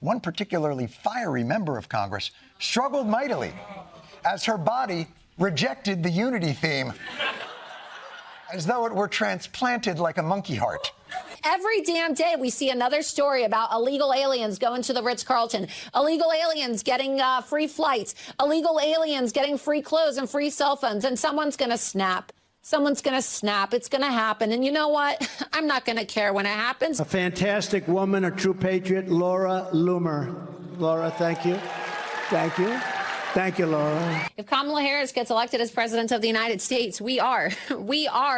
one particularly fiery member of Congress struggled mightily as her body rejected the unity theme as though it were transplanted like a monkey heart. Every damn day we see another story about illegal aliens going to the Ritz-Carlton, illegal aliens getting free flights, illegal aliens getting free clothes and free cell phones, and someone's going to snap. Someone's going to snap. It's going to happen. And you know what? I'm not going to care when it happens. A fantastic woman, a true patriot, Laura Loomer. Laura, thank you. Thank you. Thank you, Laura. If Kamala Harris gets elected as president of the United States, we are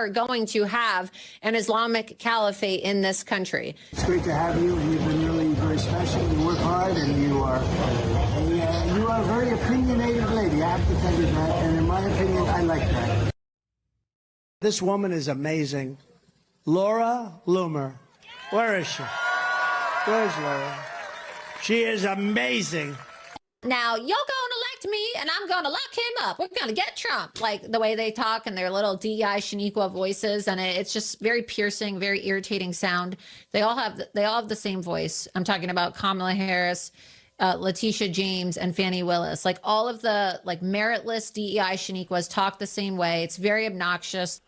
going to have an Islamic caliphate in this country. It's great to have you, and you've been really very special. You work hard, and you are a very opinionated lady. I have to tell you that, and in my opinion, I like that. This woman is amazing. Laura Loomer. Where is she? Where's Laura? She is amazing. Now, you're going to elect me, and I'm going to lock him up. We're going to get Trump. Like the way they talk and their little DEI Shaniqua voices, and it's just very piercing, very irritating sound. They all have the same voice. I'm talking about Kamala Harris, Letitia James, and Fani Willis. Like all of the meritless DEI Shaniquas talk the same way. It's very obnoxious.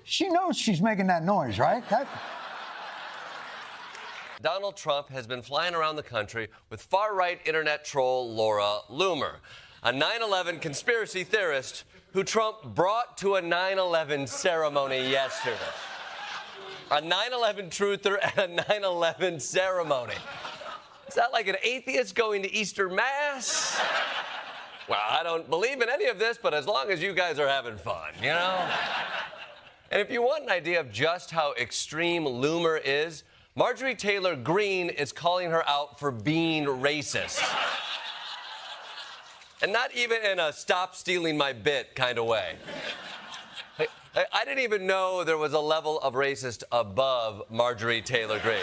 She knows she's making that noise, right? Donald Trump has been flying around the country with far-right internet troll Laura Loomer, a 9/11 conspiracy theorist who Trump brought to a 9/11 ceremony yesterday. A 9/11 truther and a 9/11 ceremony. Is that like an atheist going to Easter Mass? Well, I don't believe in any of this, but as long as you guys are having fun, you know? And if you want an idea of just how extreme Loomer is, Marjorie Taylor Greene is calling her out for being racist. And not even in a stop stealing my bit kind of way. I didn't even know there was a level of racist above Marjorie Taylor Greene.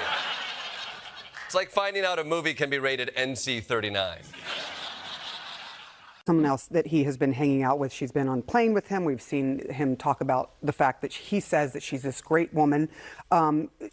It's like finding out a movie can be rated NC-39. Someone else that he has been hanging out with, she's been on plane with him. We've seen him talk about the fact that he says that she's this great woman.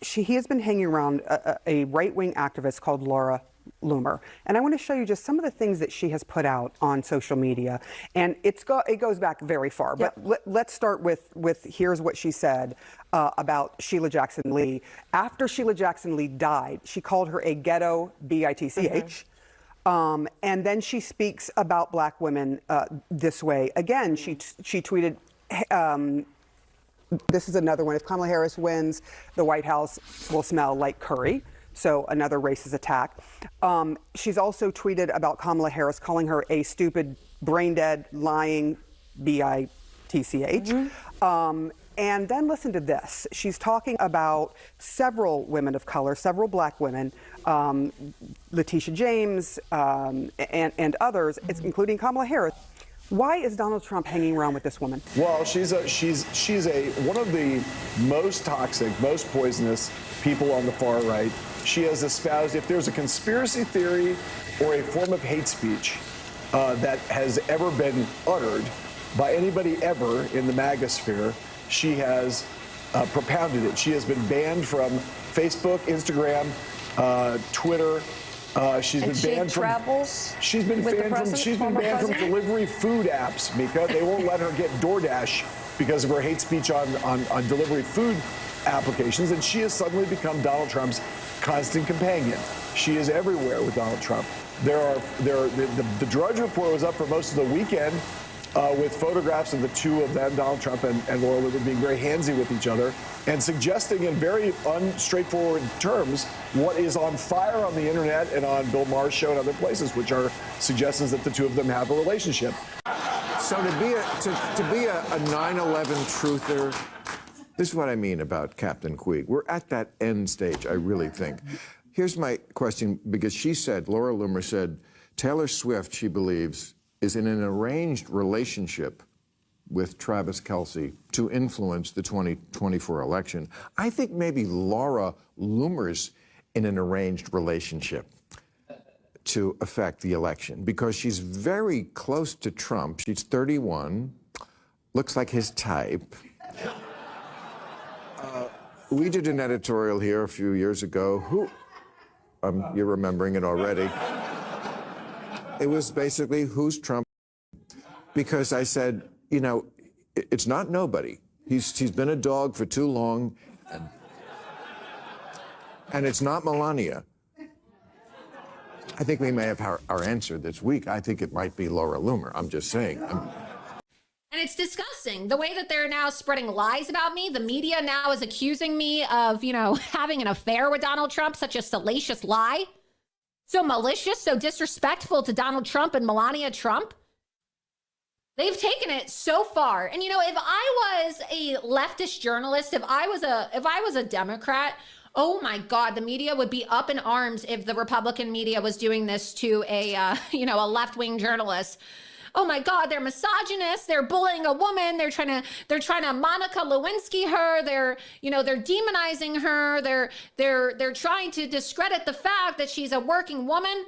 He has been hanging around a right-wing activist called Laura Loomer. And I want to show you just some of the things that she has put out on social media. And it goes back very far. But let's start with here's what she said about Sheila Jackson Lee. After Sheila Jackson Lee died, she called her a ghetto bitch. And then she speaks about black women this way. Again, she tweeted, this is another one. If Kamala Harris wins, the White House will smell like curry. So another racist attack. She's also tweeted about Kamala Harris, calling her a stupid, brain-dead, lying bitch. And then listen to this. She's talking about several women of color, several black women, Letitia James and others, including Kamala Harris. Why is Donald Trump hanging around with this woman? Well, she's one of the most toxic, most poisonous people on the far right. She has espoused, if there's a conspiracy theory or a form of hate speech that has ever been uttered by anybody ever in the MAGA sphere, she has propounded it. She has been banned from Facebook, Instagram, Twitter. She's been banned from travels. She's been banned from delivery food apps, Mika. They won't let her get DoorDash because of her hate speech on delivery food applications, and she has suddenly become Donald Trump's constant companion. She is everywhere with Donald Trump. The Drudge Report was up for most of the weekend with photographs of the two of them, Donald Trump and Laura Loomer, being very handsy with each other and suggesting in very unstraightforward terms what is on fire on the internet and on Bill Maher's show and other places, which are suggestions that the two of them have a relationship. So to be a 9/11 truther, this is what I mean about Captain Queeg. We're at that end stage, I really think. Here's my question, because Laura Loomer said, Taylor Swift, she believes, is in an arranged relationship with Travis Kelce to influence the 2024 election. I think maybe Laura Loomer's in an arranged relationship to affect the election because she's very close to Trump. She's 31. looks like his type. We did an editorial here a few years ago. You're remembering it already. It was basically, who's Trump? Because I said, you know, it's not nobody. He's been a dog for too long, and it's not Melania. I think we may have our answer this week. I think it might be Laura Loomer. I'm just saying. And it's disgusting. The way that they're now spreading lies about me. The media now is accusing me of, you know, having an affair with Donald Trump. Such a salacious lie. So malicious, so disrespectful to Donald Trump and Melania Trump. They've taken it so far. And, you know, if I was a leftist journalist, if I was a Democrat, oh my God, the media would be up in arms if the Republican media was doing this to a, you know, a left-wing journalist. Oh my God, they're misogynists. They're bullying a woman. They're trying to Monica Lewinsky her. They're demonizing her. They're trying to discredit the fact that she's a working woman.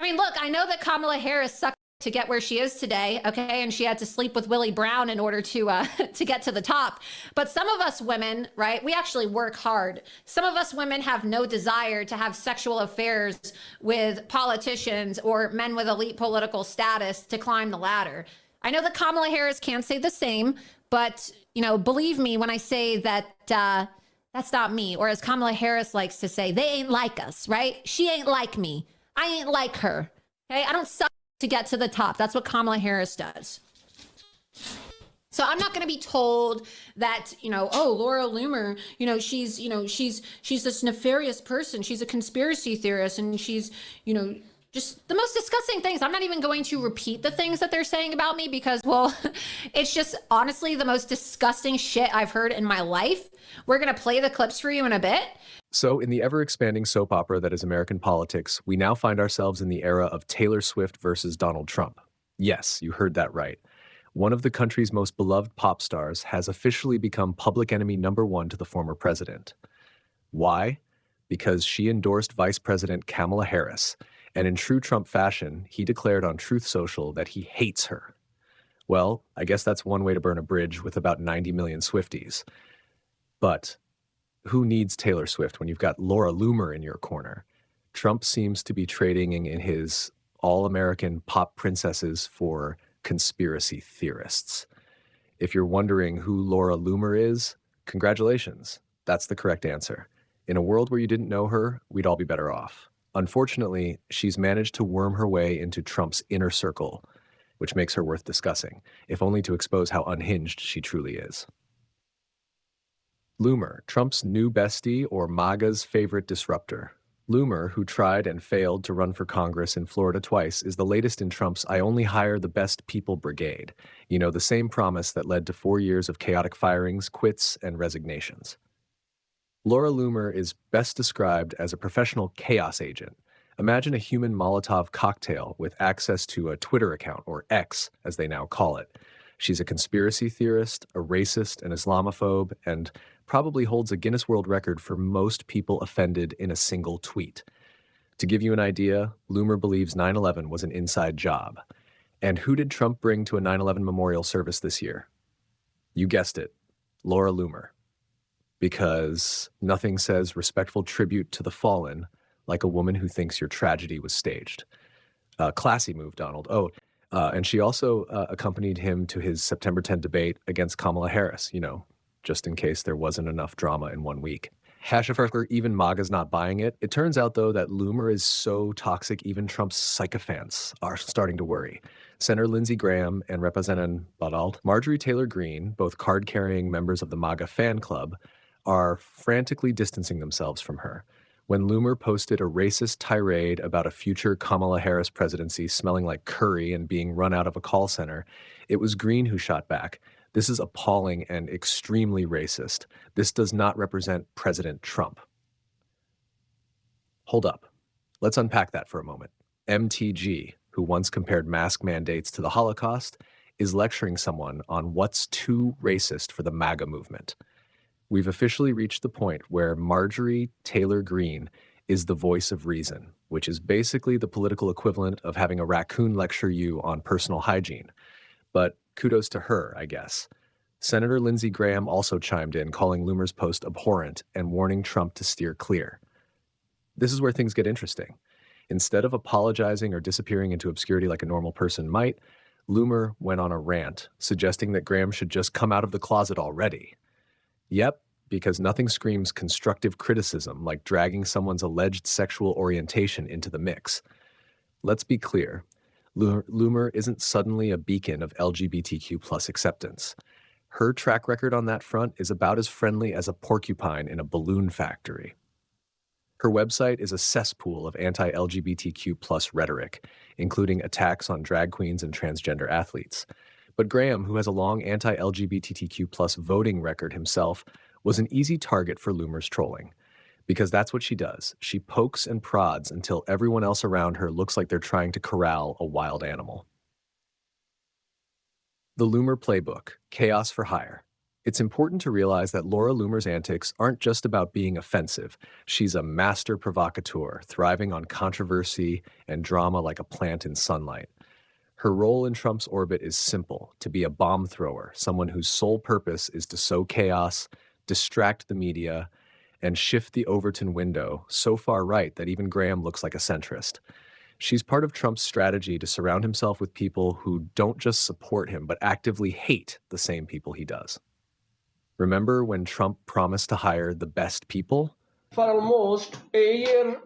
I mean, look, I know that Kamala Harris sucked to get where she is today, okay? And she had to sleep with Willie Brown in order to get to the top. But some of us women, right, we actually work hard. Some of us women have no desire to have sexual affairs with politicians or men with elite political status to climb the ladder. I know that Kamala Harris can't say the same, but, you know, believe me when I say that that's not me. Or as Kamala Harris likes to say, they ain't like us, right? She ain't like me. I ain't like her, okay? I don't suck to get to the top. That's what Kamala Harris does. So I'm not going to be told that, you know, oh, Laura Loomer, you know, she's this nefarious person. She's a conspiracy theorist, and she's, you know, just the most disgusting things. I'm not even going to repeat the things that they're saying about me because, well, it's just honestly the most disgusting shit I've heard in my life. We're going to play the clips for you in a bit. So in the ever-expanding soap opera that is American politics, we now find ourselves in the era of Taylor Swift versus Donald Trump. Yes, you heard that right. One of the country's most beloved pop stars has officially become public enemy #1 to the former president. Why? Because she endorsed Vice President Kamala Harris, and in true Trump fashion, he declared on Truth Social that he hates her. Well, I guess that's one way to burn a bridge with about 90 million Swifties. But who needs Taylor Swift when you've got Laura Loomer in your corner? Trump seems to be trading in his all-American pop princesses for conspiracy theorists. If you're wondering who Laura Loomer is, congratulations. That's the correct answer. In a world where you didn't know her, we'd all be better off. Unfortunately, she's managed to worm her way into Trump's inner circle, which makes her worth discussing, if only to expose how unhinged she truly is. Loomer, Trump's new bestie or MAGA's favorite disruptor. Loomer, who tried and failed to run for Congress in Florida twice, is the latest in Trump's I only hire the best people brigade. You know, the same promise that led to 4 years of chaotic firings, quits, and resignations. Laura Loomer is best described as a professional chaos agent. Imagine a human Molotov cocktail with access to a Twitter account, or X, as they now call it. She's a conspiracy theorist, a racist, an Islamophobe, and probably holds a Guinness World Record for most people offended in a single tweet. To give you an idea, Loomer believes 9/11 was an inside job. And who did Trump bring to a 9/11 memorial service this year? You guessed it, Laura Loomer. Because nothing says respectful tribute to the fallen like a woman who thinks your tragedy was staged. Classy move, Donald. And she also accompanied him to his September 10 debate against Kamala Harris, you know, just in case there wasn't enough drama in 1 week. Hashiferker, even MAGA's not buying it. It turns out, though, that Loomer is so toxic, even Trump's sycophants are starting to worry. Senator Lindsey Graham and Representative Marjorie Taylor Greene, both card-carrying members of the MAGA fan club, are frantically distancing themselves from her. When Loomer posted a racist tirade about a future Kamala Harris presidency smelling like curry and being run out of a call center, it was Greene who shot back. This is appalling and extremely racist. This does not represent President Trump. Hold up. Let's unpack that for a moment. MTG, who once compared mask mandates to the Holocaust, is lecturing someone on what's too racist for the MAGA movement. We've officially reached the point where Marjorie Taylor Greene is the voice of reason, which is basically the political equivalent of having a raccoon lecture you on personal hygiene. But Kudos to her, I guess. Senator Lindsey Graham also chimed in, calling Loomer's post abhorrent and warning Trump to steer clear. This is where things get interesting. Instead of apologizing or disappearing into obscurity like a normal person might, Loomer went on a rant, suggesting that Graham should just come out of the closet already. Yep, because nothing screams constructive criticism like dragging someone's alleged sexual orientation into the mix. Let's be clear. Loomer isn't suddenly a beacon of LGBTQ plus acceptance. Her track record on that front is about as friendly as a porcupine in a balloon factory. Her website is a cesspool of anti-LGBTQ plus rhetoric, including attacks on drag queens and transgender athletes. But Graham, who has a long anti-LGBTQ plus voting record himself, was an easy target for Loomer's trolling. Because that's what she does. She pokes and prods until everyone else around her looks like they're trying to corral a wild animal. The Loomer Playbook, Chaos for Hire. It's important to realize that Laura Loomer's antics aren't just about being offensive. She's a master provocateur, thriving on controversy and drama like a plant in sunlight. Her role in Trump's orbit is simple: to be a bomb thrower, someone whose sole purpose is to sow chaos, distract the media, and shift the Overton window so far right that even Graham looks like a centrist. She's part of Trump's strategy to surround himself with people who don't just support him, but actively hate the same people he does. Remember when Trump promised to hire the best people? For almost a year,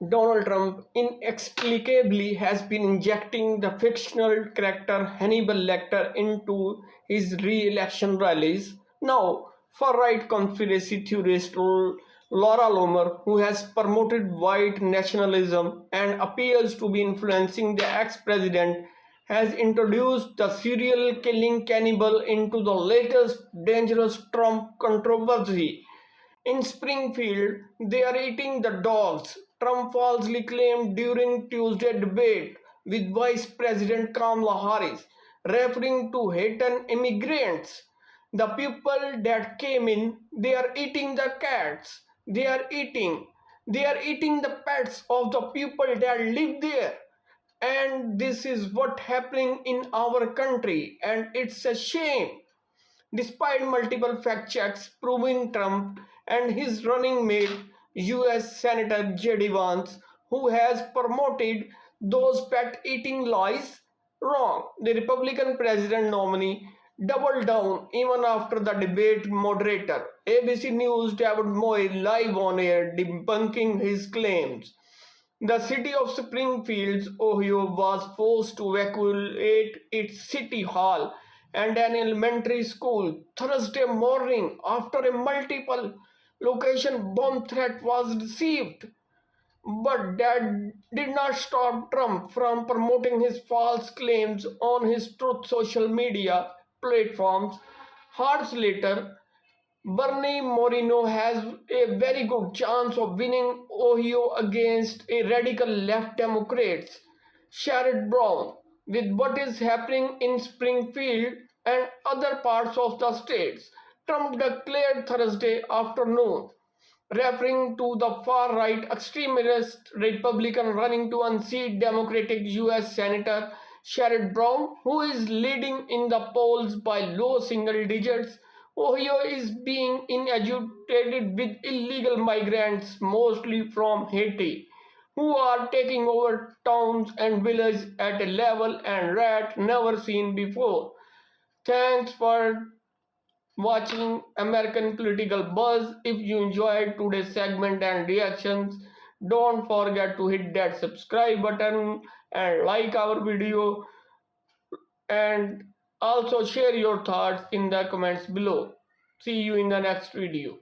Donald Trump inexplicably has been injecting the fictional character Hannibal Lecter into his re-election rallies. Now, far-right conspiracy theorist Laura Loomer, who has promoted white nationalism and appears to be influencing the ex-president, has introduced the serial killing cannibal into the latest dangerous Trump controversy. In Springfield, they are eating the dogs, Trump falsely claimed during Tuesday debate with Vice President Kamala Harris, referring to Haitian immigrants. The people that came in, they are eating the cats. They are eating the pets of the people that live there. And this is what happening in our country, and it's a shame. Despite multiple fact checks proving Trump and his running mate, US Senator J.D. Vance, who has promoted those pet-eating lies, wrong. The Republican president nominee doubled down even after the debate moderator, ABC News' David Moy, live on air debunking his claims. The city of Springfield, Ohio was forced to evacuate its city hall and an elementary school Thursday morning after a multiple location bomb threat was received. But that did not stop Trump from promoting his false claims on his Truth social media platforms. Hours later, Bernie Moreno has a very good chance of winning Ohio against a radical left Democrats, Sherrod Brown. With what is happening in Springfield and other parts of the states, Trump declared Thursday afternoon, referring to the far-right extremist Republican running to unseat Democratic U.S. Senator Sherrod Brown, who is leading in the polls by low single digits. Ohio is being inundated with illegal migrants, mostly from Haiti, who are taking over towns and villages at a level and rate never seen before. Thanks for watching American Political Buzz. If you enjoyed today's segment and reactions, don't forget to hit that subscribe button and like our video, and also share your thoughts in the comments below. See you in the next video.